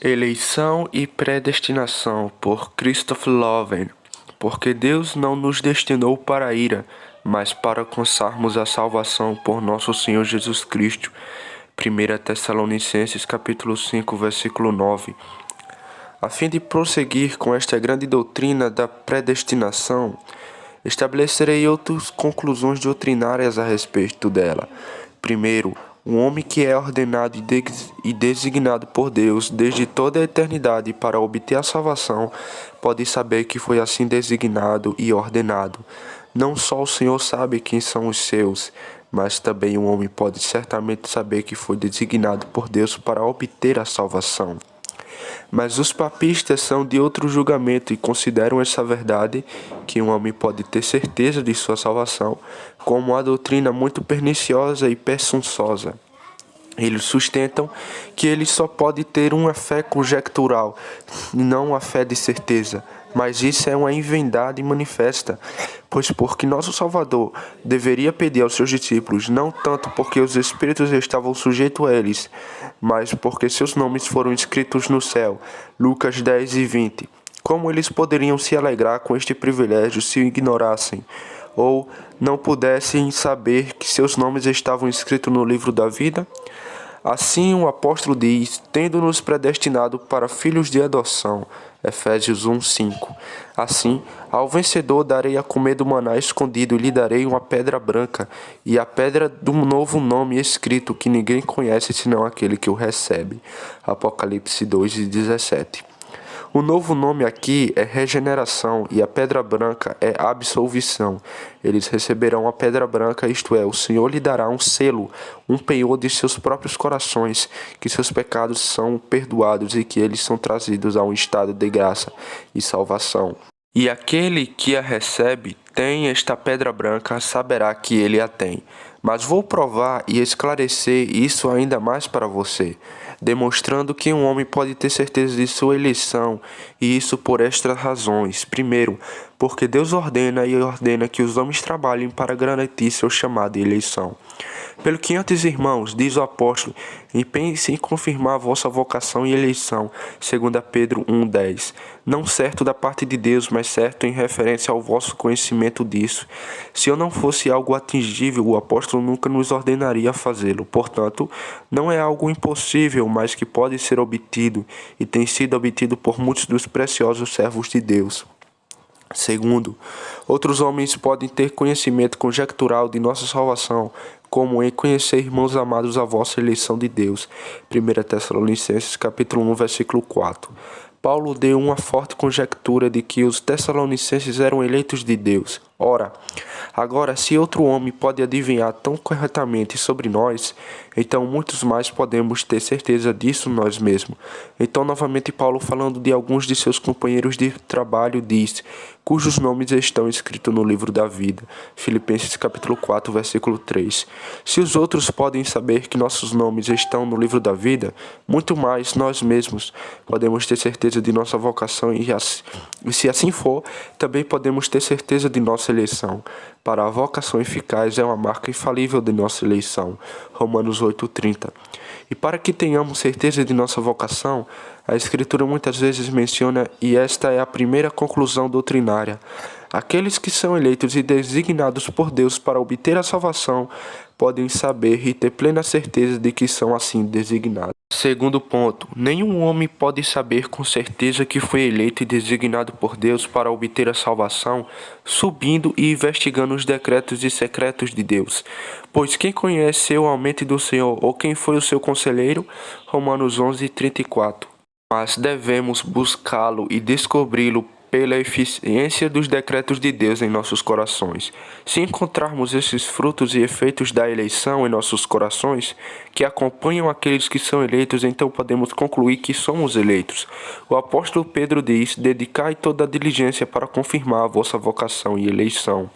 Eleição e predestinação, por Christopher Loven. Porque Deus não nos destinou para a ira, mas para alcançarmos a salvação por nosso Senhor Jesus Cristo. 1 Tessalonicenses capítulo 5, versículo 9. A fim de prosseguir com esta grande doutrina da predestinação, estabelecerei outras conclusões doutrinárias a respeito dela. Primeiro, um homem que é ordenado e designado por Deus desde toda a eternidade para obter a salvação, pode saber que foi assim designado e ordenado. Não só o Senhor sabe quem são os seus, mas também um homem pode certamente saber que foi designado por Deus para obter a salvação. Mas os papistas são de outro julgamento e consideram essa verdade, que um homem pode ter certeza de sua salvação, como uma doutrina muito perniciosa e presunçosa. Eles sustentam que ele só pode ter uma fé conjectural, e não uma fé de certeza. Mas isso é uma inverdade manifesta, pois porque nosso Salvador deveria pedir aos seus discípulos, não tanto porque os Espíritos estavam sujeitos a eles, mas porque seus nomes foram escritos no céu. Lucas 10 e 20. Como eles poderiam se alegrar com este privilégio se o ignorassem, ou não pudessem saber que seus nomes estavam escritos no livro da vida? Assim o apóstolo diz, tendo-nos predestinado para filhos de adoção. Efésios 1:5. Assim, ao vencedor darei a comer do maná escondido e lhe darei uma pedra branca, e a pedra de um novo nome escrito que ninguém conhece senão aquele que o recebe. Apocalipse 2:17. O novo nome aqui é regeneração e a pedra branca é absolvição. Eles receberão a pedra branca, isto é, o Senhor lhe dará um selo, um penhor de seus próprios corações, que seus pecados são perdoados e que eles são trazidos a um estado de graça e salvação. E aquele que a recebe tem esta pedra branca, saberá que ele a tem. Mas vou provar e esclarecer isso ainda mais para você, demonstrando que um homem pode ter certeza de sua eleição, e isso por estas razões. Primeiro, porque Deus ordena que os homens trabalhem para garantir seu chamado e eleição. Pelo que antes, irmãos, diz o apóstolo, empenhem-se em confirmar a vossa vocação e eleição, 2 Pedro 1:10. Não certo da parte de Deus, mas certo em referência ao vosso conhecimento disso. Se eu não fosse algo atingível, o apóstolo nunca nos ordenaria a fazê-lo. Portanto, não é algo impossível, mas que pode ser obtido, e tem sido obtido por muitos dos preciosos servos de Deus. Segundo, outros homens podem ter conhecimento conjectural de nossa salvação, como em conhecer, irmãos amados, a vossa eleição de Deus. 1 Tessalonicenses capítulo 1, versículo 4. Paulo deu uma forte conjectura de que os tessalonicenses eram eleitos de Deus. Ora, agora, se outro homem pode adivinhar tão corretamente sobre nós, então muitos mais podemos ter certeza disso nós mesmos. Então, novamente, Paulo, falando de alguns de seus companheiros de trabalho, diz, cujos nomes estão escritos no livro da vida. Filipenses capítulo 4, versículo 3. Se os outros podem saber que nossos nomes estão no livro da vida, muito mais nós mesmos podemos ter certeza de nossa vocação e se assim for, também podemos ter certeza de nossa eleição. Para a vocação eficaz é uma marca infalível de nossa eleição. Romanos 8:30. E para que tenhamos certeza de nossa vocação, a Escritura muitas vezes menciona, e esta é a primeira conclusão doutrinária, aqueles que são eleitos e designados por Deus para obter a salvação podem saber e ter plena certeza de que são assim designados. Segundo ponto, nenhum homem pode saber com certeza que foi eleito e designado por Deus para obter a salvação, subindo e investigando os decretos e secretos de Deus. Pois quem conheceu a mente do Senhor ou quem foi o seu conselheiro? Romanos 11:34. Mas devemos buscá-lo e descobri-lo pela eficiência dos decretos de Deus em nossos corações. Se encontrarmos esses frutos e efeitos da eleição em nossos corações, que acompanham aqueles que são eleitos, então podemos concluir que somos eleitos. O apóstolo Pedro diz, dedicai toda a diligência para confirmar a vossa vocação e eleição.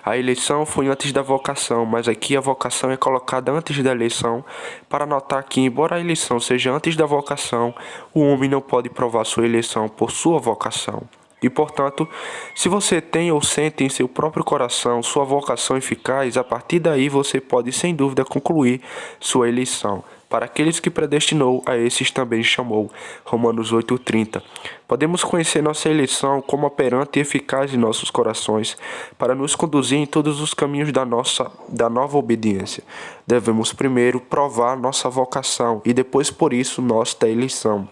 A eleição foi antes da vocação, mas aqui a vocação é colocada antes da eleição, para notar que, embora a eleição seja antes da vocação, o homem não pode provar sua eleição por sua vocação. E, portanto, se você tem ou sente em seu próprio coração sua vocação eficaz, a partir daí você pode, sem dúvida, concluir sua eleição. Para aqueles que predestinou, a esses também chamou. Romanos 8:30. Podemos conhecer nossa eleição como operante e eficaz em nossos corações, para nos conduzir em todos os caminhos da nova obediência. Devemos primeiro provar nossa vocação e depois, por isso, nossa eleição.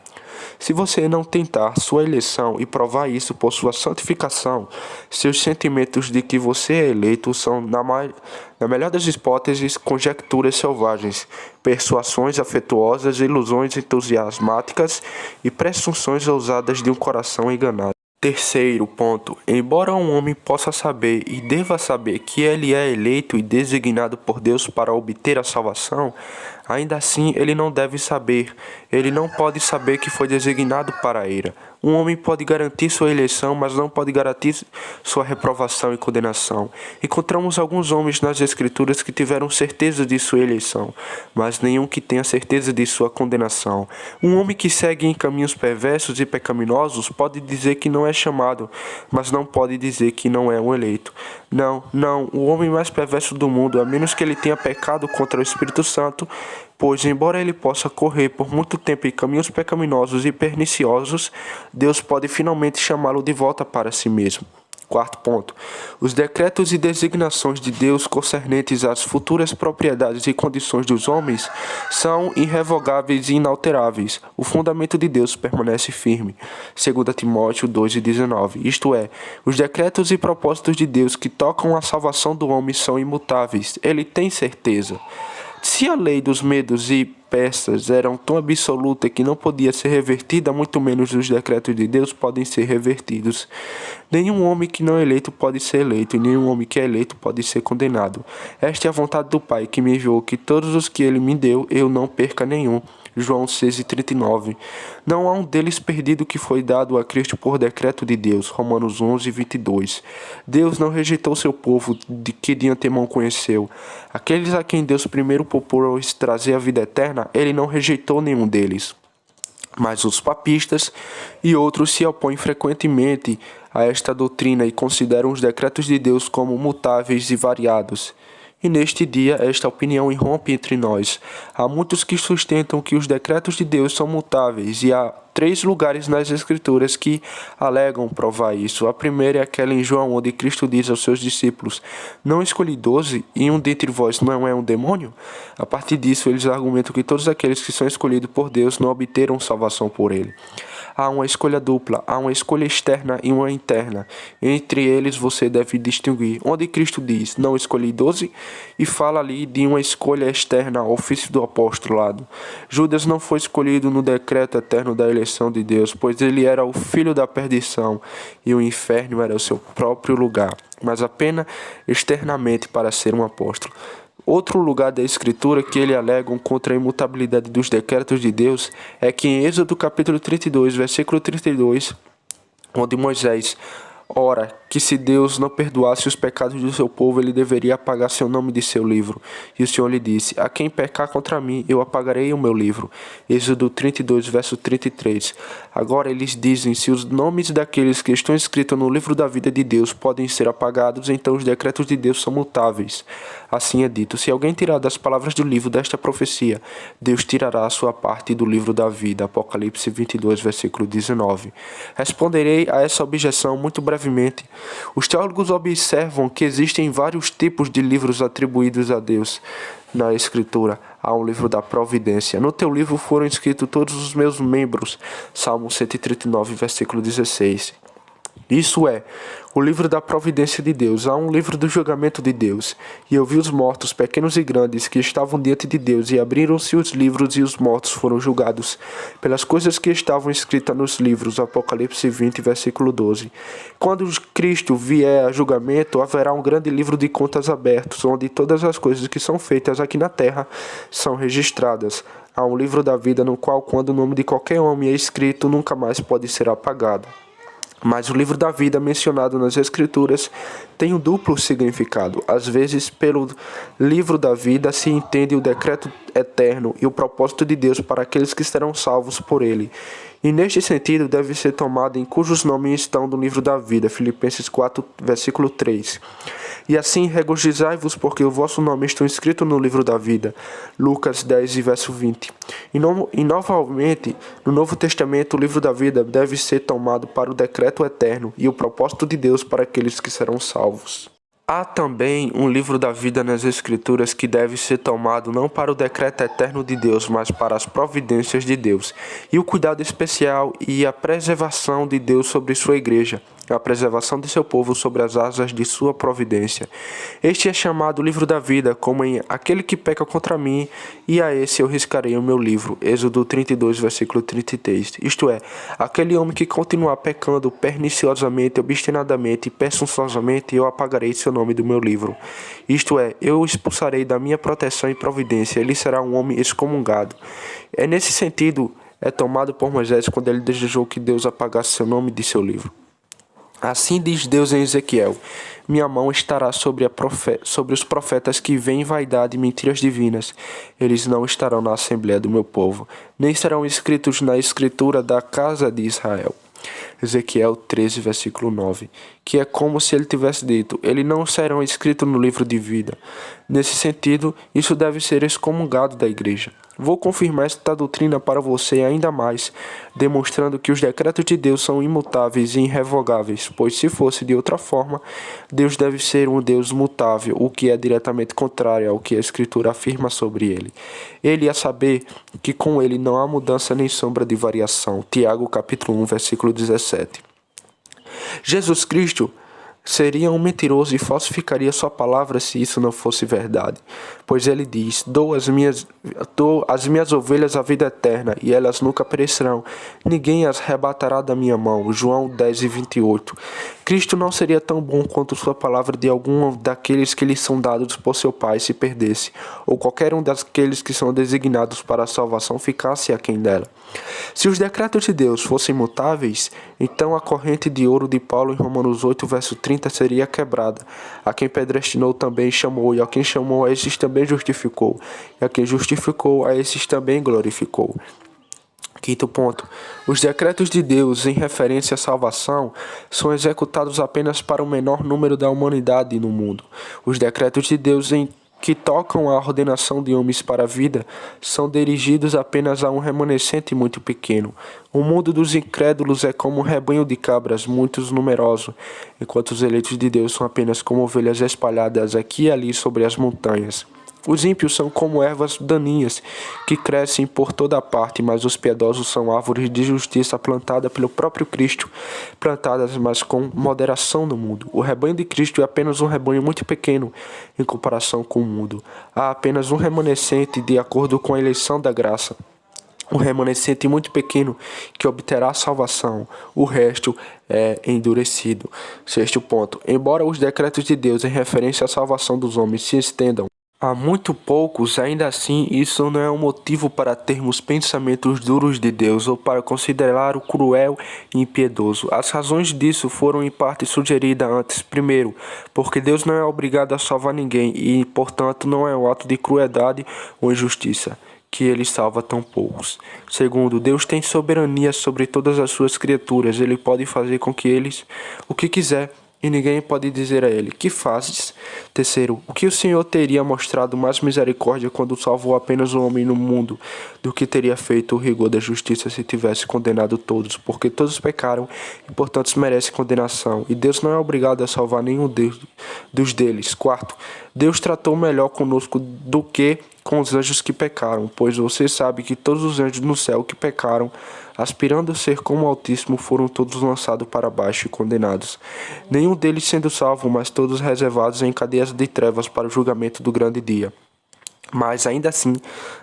Se você não tentar sua eleição e provar isso por sua santificação, seus sentimentos de que você é eleito são, na melhor das hipóteses, conjecturas selvagens, persuasões afetuosas, ilusões entusiasmáticas e presunções ousadas de um coração enganado. Terceiro ponto. Embora um homem possa saber e deva saber que ele é eleito e designado por Deus para obter a salvação, ainda assim ele não deve saber, ele não pode saber que foi designado para a ira. Um homem pode garantir sua eleição, mas não pode garantir sua reprovação e condenação. Encontramos alguns homens nas Escrituras que tiveram certeza de sua eleição, mas nenhum que tenha certeza de sua condenação. Um homem que segue em caminhos perversos e pecaminosos pode dizer que não é chamado, mas não pode dizer que não é um eleito. Não, o homem mais perverso do mundo, a menos que ele tenha pecado contra o Espírito Santo, pois, embora ele possa correr por muito tempo em caminhos pecaminosos e perniciosos, Deus pode finalmente chamá-lo de volta para si mesmo. Quarto ponto. Os decretos e designações de Deus concernentes às futuras propriedades e condições dos homens são irrevogáveis e inalteráveis. O fundamento de Deus permanece firme. 2 Timóteo 2:19. Isto é, os decretos e propósitos de Deus que tocam a salvação do homem são imutáveis. Ele tem certeza. Se a lei dos medos e persas era tão absoluta que não podia ser revertida, muito menos os decretos de Deus podem ser revertidos. Nenhum homem que não é eleito pode ser eleito, e nenhum homem que é eleito pode ser condenado. Esta é a vontade do Pai que me enviou, que todos os que ele me deu, eu não perca nenhum. João 6:39. Não há um deles perdido que foi dado a Cristo por decreto de Deus. Romanos 11:22. Deus não rejeitou seu povo que de antemão conheceu. Aqueles a quem Deus primeiro propôs trazer a vida eterna, ele não rejeitou nenhum deles. Mas os papistas e outros se opõem frequentemente a esta doutrina e consideram os decretos de Deus como mutáveis e variados. E neste dia, esta opinião irrompe entre nós. Há muitos que sustentam que os decretos de Deus são mutáveis, e há 3 lugares nas Escrituras que alegam provar isso. A primeira é aquela em João, onde Cristo diz aos seus discípulos: não escolhi 12, e um dentre vós não é um demônio? A partir disso, eles argumentam que todos aqueles que são escolhidos por Deus não obteram salvação por ele. Há uma escolha dupla, há uma escolha externa e uma interna. Entre eles você deve distinguir. Onde Cristo diz, não escolhi 12, e fala ali de uma escolha externa, ofício do apostolado. Judas não foi escolhido no decreto eterno da eleição de Deus, pois ele era o filho da perdição, e o inferno era o seu próprio lugar, mas apenas externamente para ser um apóstolo. Outro lugar da Escritura que ele alegam contra a imutabilidade dos decretos de Deus é que em Êxodo capítulo 32, versículo 32, onde Moisés ora que se Deus não perdoasse os pecados do seu povo, ele deveria apagar seu nome de seu livro. E o Senhor lhe disse: a quem pecar contra mim, eu apagarei o meu livro. Êxodo 32, verso 33. Agora eles dizem: se os nomes daqueles que estão escritos no livro da vida de Deus podem ser apagados, então os decretos de Deus são mutáveis. Assim é dito: se alguém tirar das palavras do livro desta profecia, Deus tirará a sua parte do livro da vida. Apocalipse 22, versículo 19. Responderei a essa objeção muito brevemente. Os teólogos observam que existem vários tipos de livros atribuídos a Deus na Escritura. Há um livro da providência. No teu livro foram escritos todos os meus membros. Salmo 139, versículo 16. Isso é, o livro da providência de Deus. Há um livro do julgamento de Deus. E eu vi os mortos, pequenos e grandes, que estavam diante de Deus, e abriram-se os livros, e os mortos foram julgados pelas coisas que estavam escritas nos livros. Apocalipse 20, versículo 12. Quando Cristo vier a julgamento, haverá um grande livro de contas abertos, onde todas as coisas que são feitas aqui na terra são registradas. Há um livro da vida no qual, quando o nome de qualquer homem é escrito, nunca mais pode ser apagado. Mas o livro da vida mencionado nas Escrituras tem um duplo significado. Às vezes, pelo livro da vida se entende o decreto eterno e o propósito de Deus para aqueles que serão salvos por ele. e neste sentido deve ser tomado em cujos nomes estão no livro da vida, Filipenses 4, versículo 3. E assim regozijai-vos, porque o vosso nome está escrito no livro da vida, Lucas 10, verso 20. E novamente, no Novo Testamento, o livro da vida deve ser tomado para o decreto eterno e o propósito de Deus para aqueles que serão salvos. Há também um livro da vida nas Escrituras que deve ser tomado não para o decreto eterno de Deus, mas para as providências de Deus, e o cuidado especial e a preservação de Deus sobre sua igreja, a preservação de seu povo sobre as asas de sua providência. Este é chamado livro da vida, como em aquele que peca contra mim, e a esse eu riscarei o meu livro. Êxodo 32, versículo 33. Isto é, aquele homem que continuar pecando perniciosamente, obstinadamente e presunçosamente, eu apagarei seu nome do meu livro. Isto é, eu o expulsarei da minha proteção e providência, ele será um homem excomungado. É nesse sentido, é tomado por Moisés quando ele desejou que Deus apagasse seu nome de seu livro. Assim diz Deus em Ezequiel: minha mão estará sobre os profetas que veem vaidade e mentiras divinas. Eles não estarão na assembleia do meu povo, nem serão escritos na escritura da casa de Israel. Ezequiel 13, versículo 9, que é como se ele tivesse dito: eles não serão escritos no livro de vida. Nesse sentido, isso deve ser excomungado da igreja. Vou confirmar esta doutrina para você ainda mais, demonstrando que os decretos de Deus são imutáveis e irrevogáveis, pois se fosse de outra forma, Deus deve ser um Deus mutável, o que é diretamente contrário ao que a Escritura afirma sobre ele. Ele, a saber, que com ele não há mudança nem sombra de variação. Tiago capítulo 1, versículo 17. Jesus Cristo seria um mentiroso e falsificaria sua palavra se isso não fosse verdade. Pois ele diz: dou às minhas ovelhas a vida eterna, e elas nunca perecerão. Ninguém as arrebatará da minha mão. João 10, 28. Cristo não seria tão bom quanto sua palavra de algum daqueles que lhe são dados por seu Pai se perdesse, ou qualquer um daqueles que são designados para a salvação ficasse aquém dela. Se os decretos de Deus fossem imutáveis, então a corrente de ouro de Paulo em Romanos 8, verso 30 seria quebrada. A quem predestinou também chamou, e a quem chamou a esses também justificou, e a quem justificou a esses também glorificou. Quinto ponto. Os decretos de Deus em referência à salvação são executados apenas para o menor número da humanidade no mundo. Os decretos de Deus que tocam a ordenação de homens para a vida são dirigidos apenas a um remanescente muito pequeno. O mundo dos incrédulos é como um rebanho de cabras muito numeroso, enquanto os eleitos de Deus são apenas como ovelhas espalhadas aqui e ali sobre as montanhas. Os ímpios são como ervas daninhas que crescem por toda parte, mas os piedosos são árvores de justiça plantadas pelo próprio Cristo, plantadas mas com moderação no mundo. O rebanho de Cristo é apenas um rebanho muito pequeno em comparação com o mundo. Há apenas um remanescente de acordo com a eleição da graça. Um remanescente muito pequeno que obterá a salvação, o resto é endurecido. Sexto ponto. Embora os decretos de Deus em referência à salvação dos homens se estendam há muito poucos, ainda assim, isso não é um motivo para termos pensamentos duros de Deus ou para considerar-o cruel e impiedoso. As razões disso foram em parte sugeridas antes. Primeiro, porque Deus não é obrigado a salvar ninguém e, portanto, não é um ato de crueldade ou injustiça que ele salva tão poucos. Segundo, Deus tem soberania sobre todas as suas criaturas. Ele pode fazer com que eles o que quiser, e ninguém pode dizer a ele: que fazes? Terceiro, o que o Senhor teria mostrado mais misericórdia quando salvou apenas um homem no mundo do que teria feito o rigor da justiça se tivesse condenado todos, porque todos pecaram e portanto merecem condenação, e Deus não é obrigado a salvar nenhum dos deles. Quarto, Deus tratou melhor conosco do que com os anjos que pecaram, pois você sabe que todos os anjos no céu que pecaram, aspirando a ser como o Altíssimo, foram todos lançados para baixo e condenados. Nenhum deles sendo salvo, mas todos reservados em cadeias de trevas para o julgamento do grande dia. Mas ainda assim,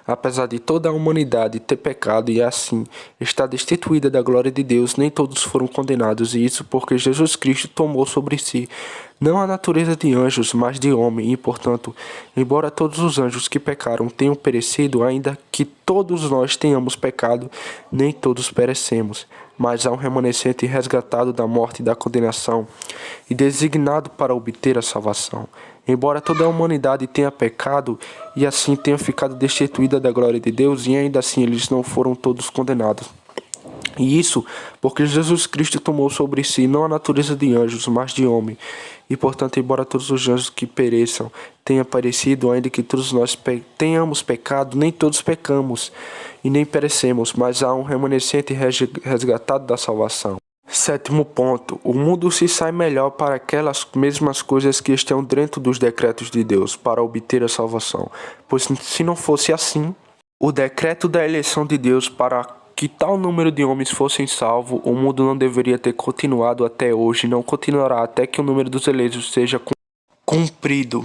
apesar de toda a humanidade ter pecado e assim está destituída da glória de Deus, nem todos foram condenados, e isso porque Jesus Cristo tomou sobre si não a natureza de anjos, mas de homem, e portanto, embora todos os anjos que pecaram tenham perecido, ainda que todos nós tenhamos pecado, nem todos perecemos, mas há um remanescente resgatado da morte e da condenação e designado para obter a salvação. Embora toda a humanidade tenha pecado e assim tenha ficado destituída da glória de Deus, e ainda assim eles não foram todos condenados. E isso porque Jesus Cristo tomou sobre si não a natureza de anjos, mas de homem. E portanto, embora todos os anjos que pereçam tenham parecido, ainda que todos nós tenhamos pecado, nem todos pecamos e nem perecemos, mas há um remanescente resgatado da salvação. Sétimo ponto: o mundo se sai melhor para aquelas mesmas coisas que estão dentro dos decretos de Deus para obter a salvação. Pois se não fosse assim, o decreto da eleição de Deus para que tal número de homens fossem salvos, o mundo não deveria ter continuado até hoje, não continuará até que o número dos eleitos seja cumprido.